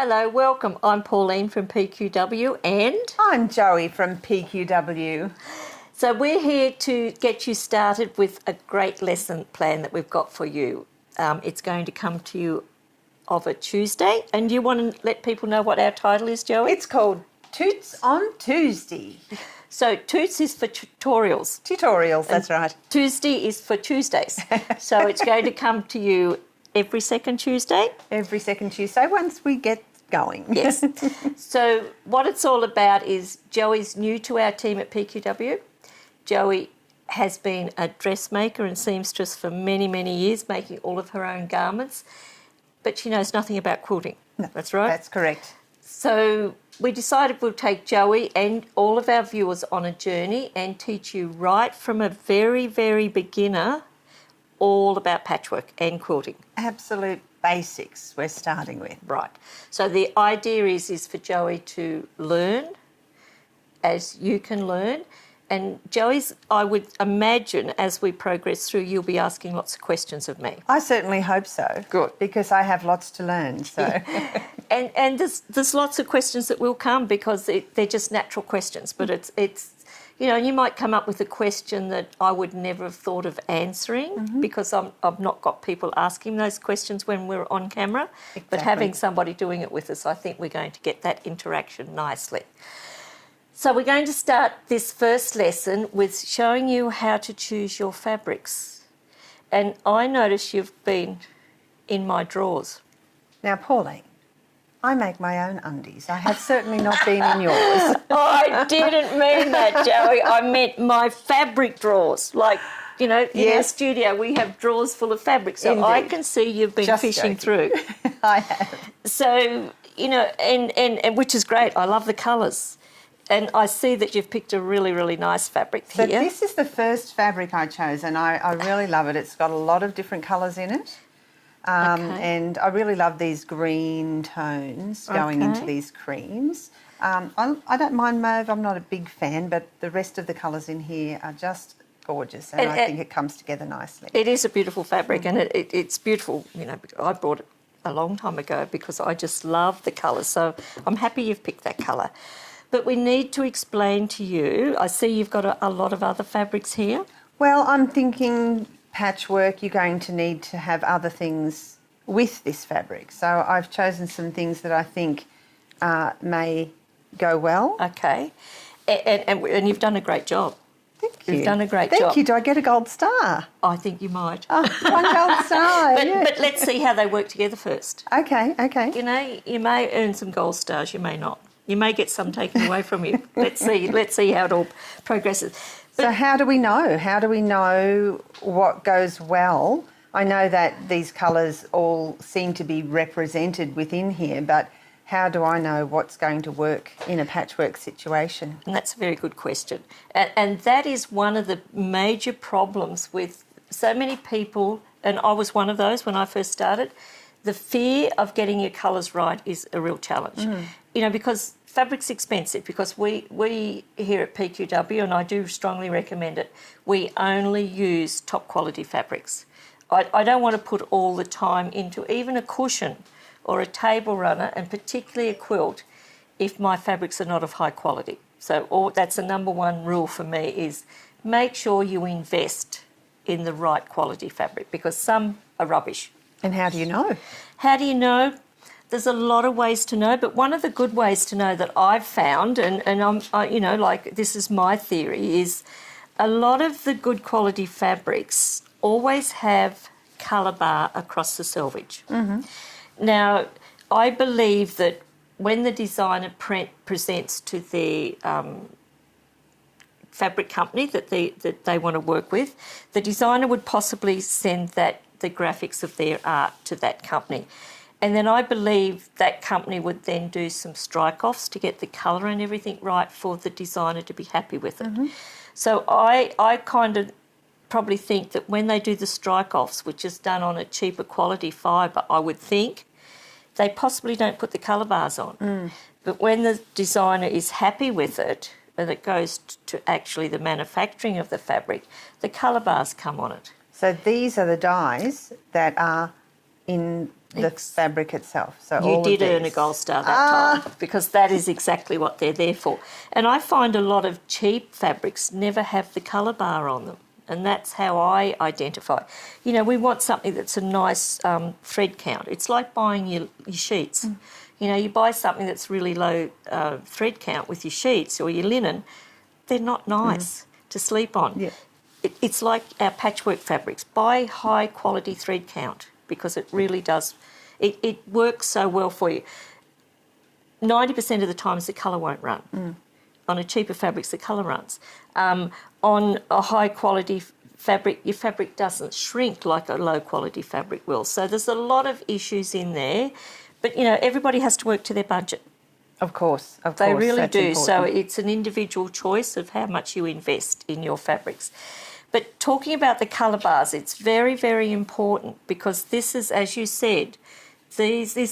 Hello, welcome. I'm Pauline from PQW and... I'm Joey from PQW. So we're here to get you started with a great lesson plan that we've got for you. It's going to come to you of a Tuesday, and you want to let people know what our title is, Joey? It's called Toots on Tuesday. So Toots is for tutorials. Tutorials, that's right. Tuesday is for Tuesdays. So it's going to come to you every second Tuesday. Every second Tuesday once we get going. Yes. So what it's all about is Joey's new to our team at PQW. Joey has been a dressmaker and seamstress for many, many years, making all of her own garments, but she knows nothing about quilting. No, that's right? That's correct. So we decided we'll take Joey and all of our viewers on a journey and teach you right from a very, very beginner all about patchwork and quilting. Absolute basics we're starting with. Right. So the idea is for Joey to learn as you can learn. And Joey's, I would imagine, as we progress through, you'll be asking lots of questions of me. I certainly hope so. Good. Because I have lots to learn, so... And there's lots of questions that will come because they're just natural questions, but it's you know, you might come up with a question that I would never have thought of answering because I've not got people asking those questions when we're on camera. Exactly. But having somebody doing it with us, I think we're going to get that interaction nicely. So we're going to start this first lesson with showing you how to choose your fabrics. And I notice you've been in my drawers. Now, Pauline, I make my own undies. I have certainly not been in yours. I didn't mean that, Joey. I meant my fabric drawers. Like, you know, in our studio we have drawers full of fabric. So Indeed. I can see you've been Just fishing joking. through. I have. So, you know, and which is great. I love the colours. And I see that you've picked a really, really nice fabric So here. this is the first fabric I chose, and I really love it. It's got a lot of different colours in it. And I really love these green tones going into these creams. I don't mind mauve, I'm not a big fan, but the rest of the colours in here are just gorgeous, and I think it comes together nicely. It is a beautiful fabric, and it's beautiful. You know, I bought it a long time ago because I just love the colours. So I'm happy you've picked that colour. But we need to explain to you, I see you've got a lot of other fabrics here. Well, I'm thinking patchwork, you're going to need to have other things with this fabric. So I've chosen some things that I think may go well. Okay. And you've done a great job. Thank you. You've done a great job. Thank you. Do I get a gold star? I think you might. Oh, one gold star. But let's see how they work together first. Okay, okay. You know, you may earn some gold stars, you may not. You may get some taken away from you. Let's see how it all progresses. But so how do we know? How do we know what goes well? I know that these colours all seem to be represented within here, but how do I know what's going to work in a patchwork situation? And that's a very good question. And that is one of the major problems with so many people, and I was one of those when I first started. The fear of getting your colours right is a real challenge. You know, because fabric's expensive, because we here at PQW, and I do strongly recommend it, we only use top quality fabrics. I don't want to put all the time into even a cushion or a table runner, and particularly a quilt, if my fabrics are not of high quality. So that's the number one rule for me, is make sure you invest in the right quality fabric, because some are rubbish. And how do you know? How do you know? There's a lot of ways to know, but one of the good ways to know that I've found, and you know, like this is my theory, is a lot of the good quality fabrics always have colour bar across the selvage. Now, I believe that when the designer presents to the fabric company that they want to work with, the designer would possibly send the graphics of their art to that company. And then I believe that company would then do some strike-offs to get the colour and everything right for the designer to be happy with it. So I kind of probably think that when they do the strike-offs, which is done on a cheaper quality fibre, I would think, they possibly don't put the colour bars on. But when the designer is happy with it, and it goes to actually the manufacturing of the fabric, the colour bars come on it. So these are the dyes that are in the fabric itself. So you did earn a gold star that time, because that is exactly what they're there for. And I find a lot of cheap fabrics never have the colour bar on them, and that's how I identify. You know, we want something that's a nice thread count. It's like buying your sheets. You know, you buy something that's really low thread count with your sheets or your linen, they're not nice to sleep on. Yeah. It's like our patchwork fabrics. Buy high quality thread count, because it really does, it works so well for you. 90% of the times the colour won't run. On a cheaper fabrics, the colour runs. On a high quality fabric, your fabric doesn't shrink like a low quality fabric will. So there's a lot of issues in there, but you know, everybody has to work to their budget. Of course. They really do. Important. So it's an individual choice of how much you invest in your fabrics. But talking about the colour bars, it's very, very important, because this is, as you said, these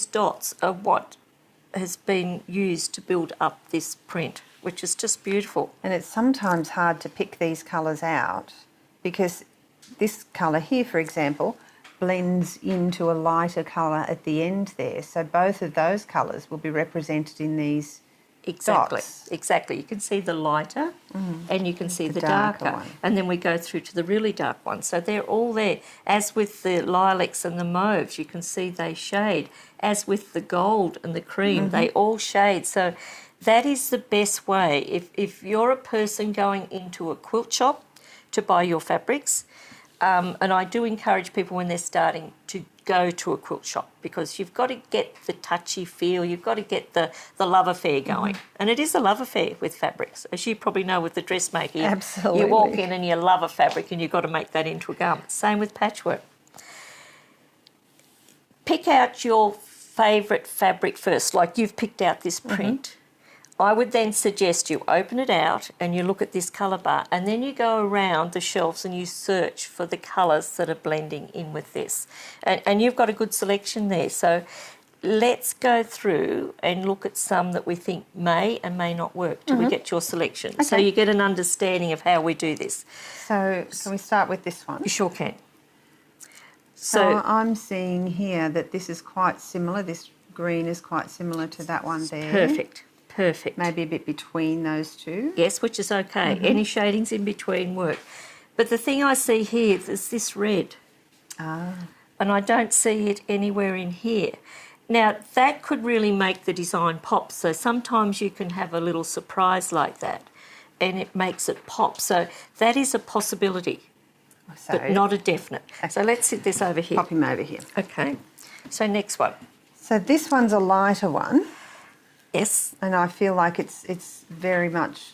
dots are what has been used to build up this print, which is just beautiful. And it's sometimes hard to pick these colours out, because this colour here, for example, blends into a lighter colour at the end there. So both of those colours will be represented in these dots. Exactly. You can see the lighter and you can see the darker. one. And then we go through to the really dark one. So they're all there. As with the lilacs and the mauves, you can see they shade. As with the gold and the cream, they all shade. So that is the best way. If you're a person going into a quilt shop to buy your fabrics, and I do encourage people when they're starting to go to a quilt shop, because you've got to get the touchy feel, you've got to get the love affair going. And it is a love affair with fabrics, as you probably know with the dressmaking. Absolutely. You walk in and you love a fabric and you've got to make that into a garment. Same with patchwork. Pick out your favourite fabric first, like you've picked out this print. I would then suggest you open it out and you look at this colour bar, and then you go around the shelves and you search for the colours that are blending in with this. And you've got a good selection there. So let's go through and look at some that we think may and may not work till we get your selection. Okay. So you get an understanding of how we do this. So can we start with this one? You sure can. So I'm seeing here that this is quite similar. This green is quite similar to that one there. Perfect. Perfect. Maybe a bit between those two. Yes, which is okay. Any shadings in between work. But the thing I see here is this red. And I don't see it anywhere in here. Now, that could really make the design pop. So sometimes you can have a little surprise like that and it makes it pop. So that is a possibility, but not a definite. Okay. So let's sit this over here. Pop him over here. Okay. So next one. So this one's a lighter one. Yes. And I feel like it's very much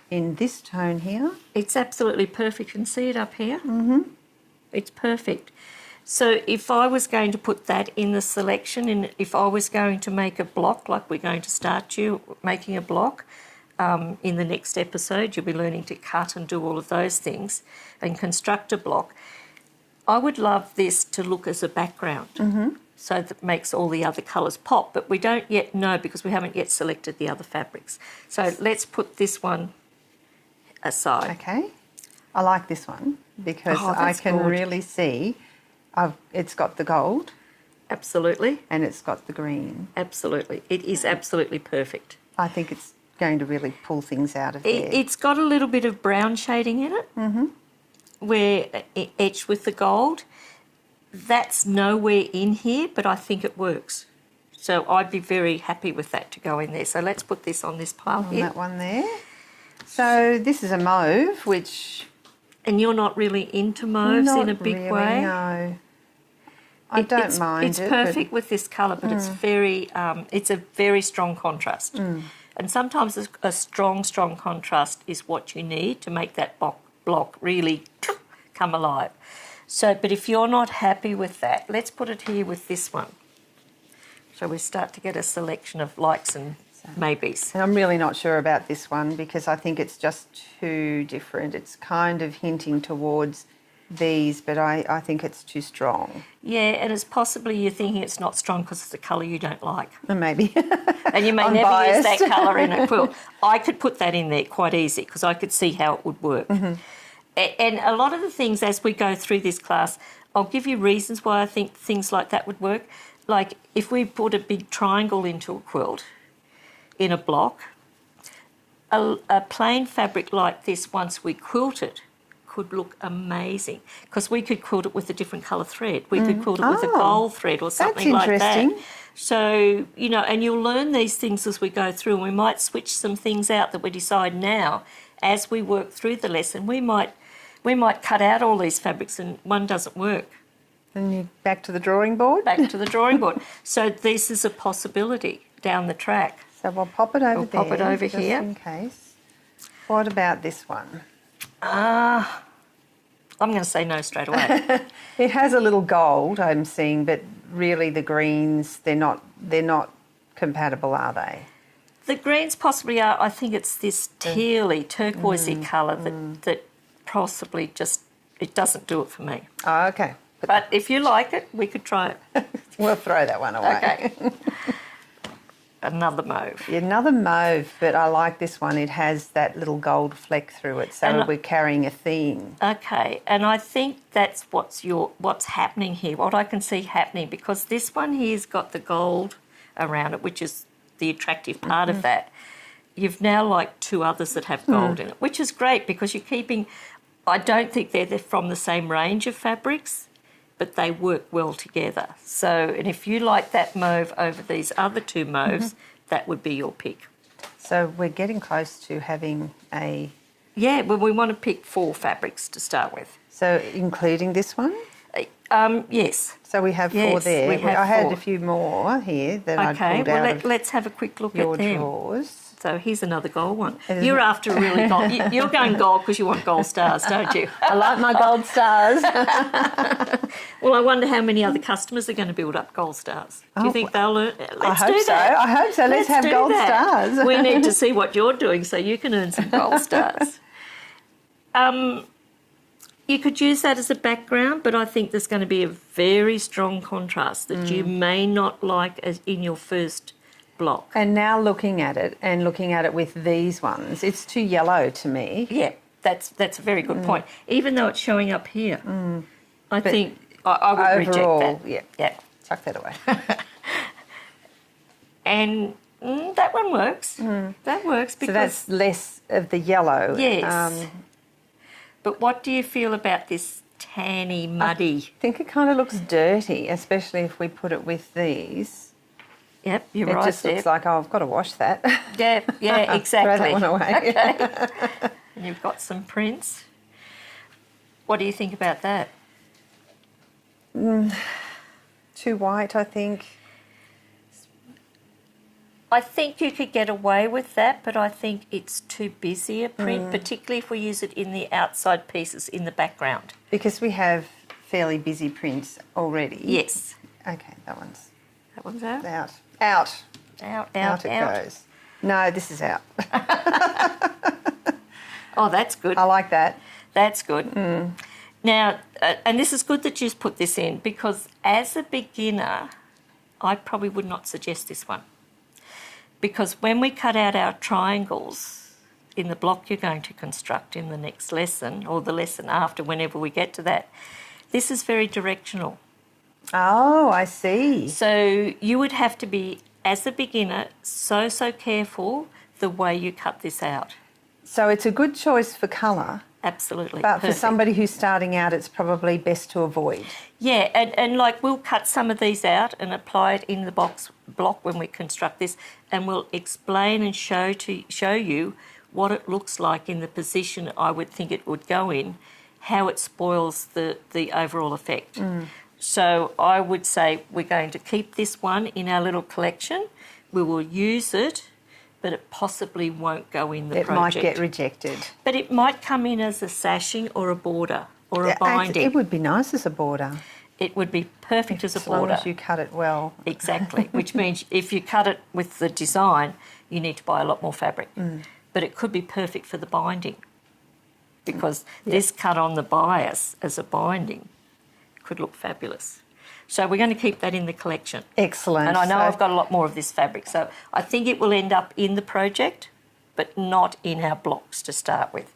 in this tone here. It's absolutely perfect. You can see it up here. It's perfect. So if I was going to put that in the selection, and if I was going to make a block, like we're going to start you making a block in the next episode, you'll be learning to cut and do all of those things and construct a block. I would love this to look as a background. So that makes all the other colours pop, but we don't yet know because we haven't yet selected the other fabrics. So let's put this one aside. Okay. I like this one because I can really see it's got the gold. Absolutely. And it's got the green. Absolutely. It is absolutely perfect. I think it's going to really pull things out of there. It's got a little bit of brown shading in it, where etched with the gold. That's nowhere in here, but I think it works. So I'd be very happy with that to go in there. So let's put this on this pile here. That one there. So this is a mauve, which... And you're not really into mauves in a big way? No. I don't mind it. It's perfect with this colour, but it's a very strong contrast. And sometimes a strong contrast is what you need to make that block really come alive. So, but if you're not happy with that, let's put it here with this one. So we start to get a selection of likes and maybes. And I'm really not sure about this one because I think it's just too different. It's kind of hinting towards these, but I think it's too strong. Yeah, and it's possibly you're thinking it's not strong because it's a colour you don't like. Maybe. And you may I'm never biased. use that colour in a quilt. I could put that in there quite easy because I could see how it would work. And a lot of the things as we go through this class, I'll give you reasons why I think things like that would work. Like if we put a big triangle into a quilt in a block, a plain fabric like this, once we quilt it, could look amazing because we could quilt it with a different colour thread. We could quilt it with a gold thread or something like that. That's interesting. So, you know, and you'll learn these things as we go through, and we might switch some things out that we decide now as we work through the lesson. We might cut out all these fabrics and one doesn't work. And you're back to the drawing board? Back to the drawing board. So this is a possibility down the track. So we'll pop it over there. Pop it over just here. in case. What about this one? I'm going to say no straight away. It has a little gold, I'm seeing, but really the greens, they're not compatible, are they? The greens possibly are. I think it's this tealy, turquoisey colour that possibly just, it doesn't do it for me. Oh, okay. But if you like it, we could try it. We'll throw that one away. Okay. Another mauve. Yeah, another mauve, but I like this one. It has that little gold fleck through it, so we're carrying a theme. Okay, and I think that's what's happening here, what I can see happening, because this one here's got the gold around it, which is the attractive part of that. You've now like two others that have gold in it, which is great because you're keeping, I don't think they're from the same range of fabrics, but they work well together. So, and if you like that mauve over these other two mauves, that would be your pick. So we're getting close to having a... Yeah, well, we want to pick 4 fabrics to start with. So including this one? Yes. So we have 4 there. We have I had 4. a few more here that I pulled out of let's have a quick look your at them. drawers. So here's another gold one. You're after a really gold. You're going gold because you want gold stars, don't you? I like my gold stars. Well, I wonder how many other customers are going to build up gold stars. Do you think they'll learn? I hope so. I hope so. Let's have gold stars. We need to see what you're doing so you can earn some gold stars. You could use that as a background, but I think there's going to be a very strong contrast that you may not like as in your first block. And now looking at it with these ones, it's too yellow to me. Yeah, that's a very good point. Even though it's showing up here, I think I would overall, reject that. Yeah. Chuck that away. And that one works. That works because... So that's less of the yellow. Yes. But what do you feel about this tanny, muddy? I think it kind of looks dirty, especially if we put it with these. Yep, you're right. It just looks like, oh, I've got to wash that. Yeah, exactly. Throw that one away. Okay. And you've got some prints. What do you think about that? Too white, I think. I think you could get away with that, but I think it's too busy a print, particularly if we use it in the outside pieces in the background. Because we have fairly busy prints already. Yes. Okay, that one's out. Out. Out it goes. No, this is out. Oh, that's good. I like that. That's good. Now, and this is good that you've put this in, because as a beginner, I probably would not suggest this one. Because when we cut out our triangles in the block you're going to construct in the next lesson, or the lesson after, whenever we get to that, this is very directional. Oh, I see. So you would have to be, as a beginner, so careful the way you cut this out. So it's a good choice for colour. Absolutely. But perfect. for somebody who's starting out, it's probably best to avoid. Yeah, and like we'll cut some of these out and apply it in the block when we construct this, and we'll explain and show you what it looks like in the position I would think it would go in, how it spoils the overall effect. So I would say we're going to keep this one in our little collection. We will use it, but it possibly won't go in the project. It might get rejected. But it might come in as a sashing or a border or a binding. It would be nice as a border. It would be perfect as a border. As long as you cut it well. Exactly, which means if you cut it with the design, you need to buy a lot more fabric. But it could be perfect for the binding, because this cut on the bias as a binding could look fabulous. So we're going to keep that in the collection. Excellent. And I know I've got a lot more of this fabric, so I think it will end up in the project, but not in our blocks to start with.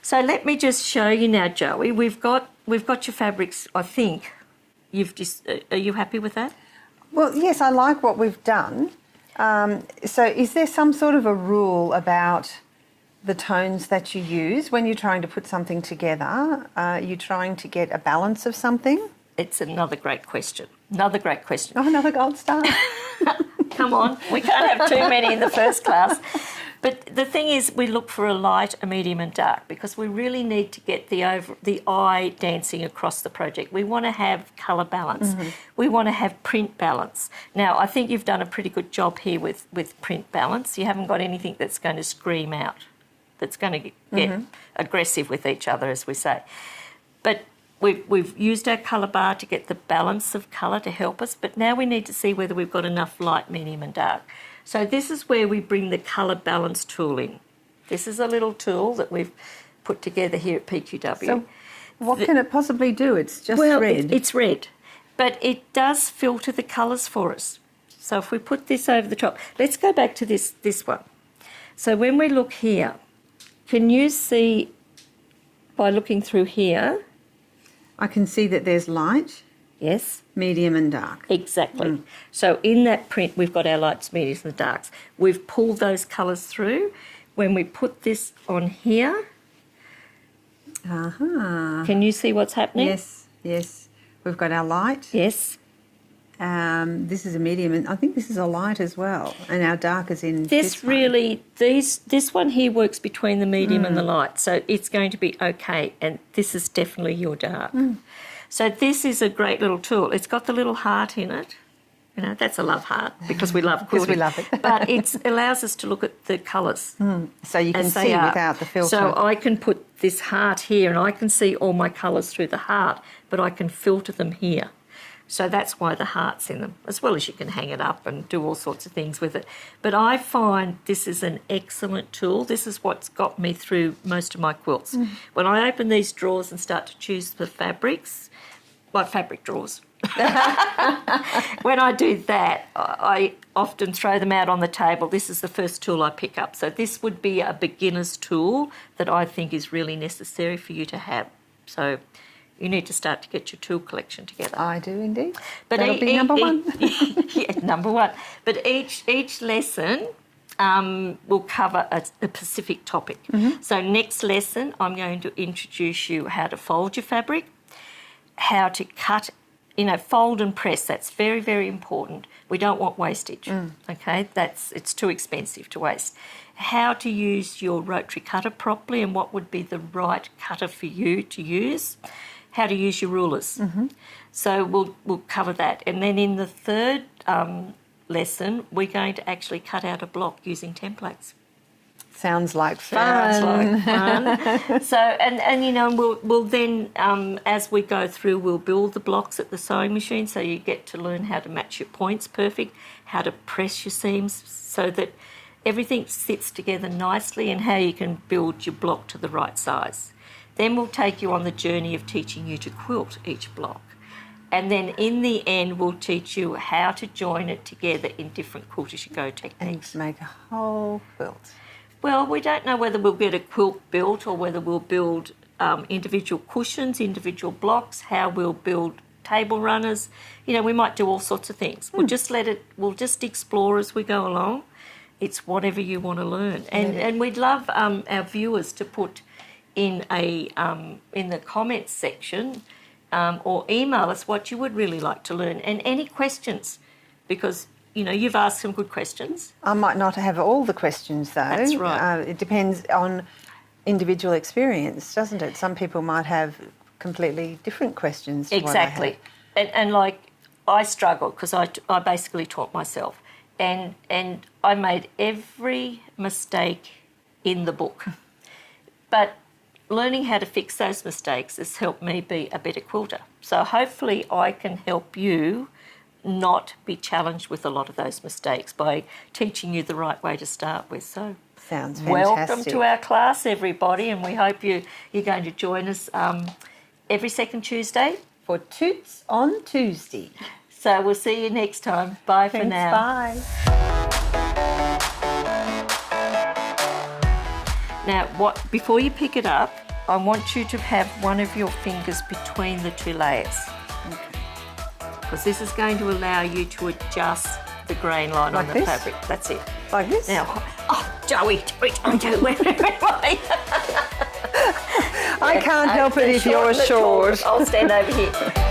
So let me just show you now, Joey. We've got your fabrics, I think. Are you happy with that? Well, yes, I like what we've done. So is there some sort of a rule about the tones that you use when you're trying to put something together? Are you trying to get a balance of something? It's another great question. Another great question. Oh, another gold star. Come on, we can't have too many in the first class. But the thing is, we look for a light, a medium and dark because we really need to get the eye dancing across the project. We want to have colour balance. Mm-hmm. We want to have print balance. Now, I think you've done a pretty good job here with print balance. You haven't got anything that's going to scream out, that's going to get aggressive with each other, as we say. But we've used our colour bar to get the balance of colour to help us, but now we need to see whether we've got enough light, medium and dark. So this is where we bring the colour balance tool in. This is a little tool that we've put together here at PQW. So what can it possibly do? It's just red. It's red, but it does filter the colours for us. So if we put this over the top, let's go back to this one. So when we look here, can you see by looking through here? I can see that there's light. Yes. Medium and dark. Exactly. So in that print, we've got our lights, mediums and darks. We've pulled those colours through. When we put this on here, can you see what's happening? Yes, yes. We've got our light. Yes. This is a medium, and I think this is a light as well. And our dark is in this really, this one here works between the medium and the light. So it's going to be okay. And this is definitely your dark. So this is a great little tool. It's got the little heart in it. You know, that's a love heart because we love quilting. Because we love it. But it allows us to look at the colours. So you can see without the filter. So I can put this heart here and I can see all my colours through the heart, but I can filter them here. So that's why the heart's in them, as well as you can hang it up and do all sorts of things with it. But I find this is an excellent tool. This is what's got me through most of my quilts. When I open these drawers and start to choose the fabrics, like fabric drawers, when I do that, I often throw them out on the table. This is the first tool I pick up. So this would be a beginner's tool that I think is really necessary for you to have. So you need to start to get your tool collection together. I do indeed. But that'll be number one. Yeah, number one. But each lesson will cover a specific topic. So next lesson, I'm going to introduce you how to fold your fabric, how to cut, fold and press. That's very, very important. We don't want wastage, okay? It's too expensive to waste. How to use your rotary cutter properly and what would be the right cutter for you to use. How to use your rulers. So we'll cover that. And then in the third lesson, we're going to actually cut out a block using templates. Sounds like fun. Sounds like fun. So, and we'll then, as we go through, we'll build the blocks at the sewing machine so you get to learn how to match your points perfect, how to press your seams so that everything sits together nicely and how you can build your block to the right size. Then we'll take you on the journey of teaching you to quilt each block. And then in the end, we'll teach you how to join it together in different quilt as you go techniques. And make a whole quilt. Well, we don't know whether we'll get a quilt built or whether we'll build individual cushions, individual blocks, how we'll build table runners. We might do all sorts of things. We'll just explore as we go along. It's whatever you want to learn. And we'd love our viewers to put in the comments section or email us what you would really like to learn and any questions because you've asked some good questions. I might not have all the questions though. That's right. It depends on individual experience, doesn't it? Some people might have completely different questions to exactly. what I have. And like I struggled because I basically taught myself and I made every mistake in the book. But learning how to fix those mistakes has helped me be a better quilter. So hopefully I can help you not be challenged with a lot of those mistakes by teaching you the right way to start with. So sounds fantastic. Welcome to our class, everybody, and we hope you're going to join us every second Tuesday for Toots on Tuesday. So we'll see you next time. Bye for now. Bye. Now, before you pick it up, I want you to have one of your fingers between the two layers. Because this is going to allow you to adjust the grain line Like on the this? fabric. That's it. Like this? Now, Joey, where am I? I can't help it if you're short. short. I'll stand over here.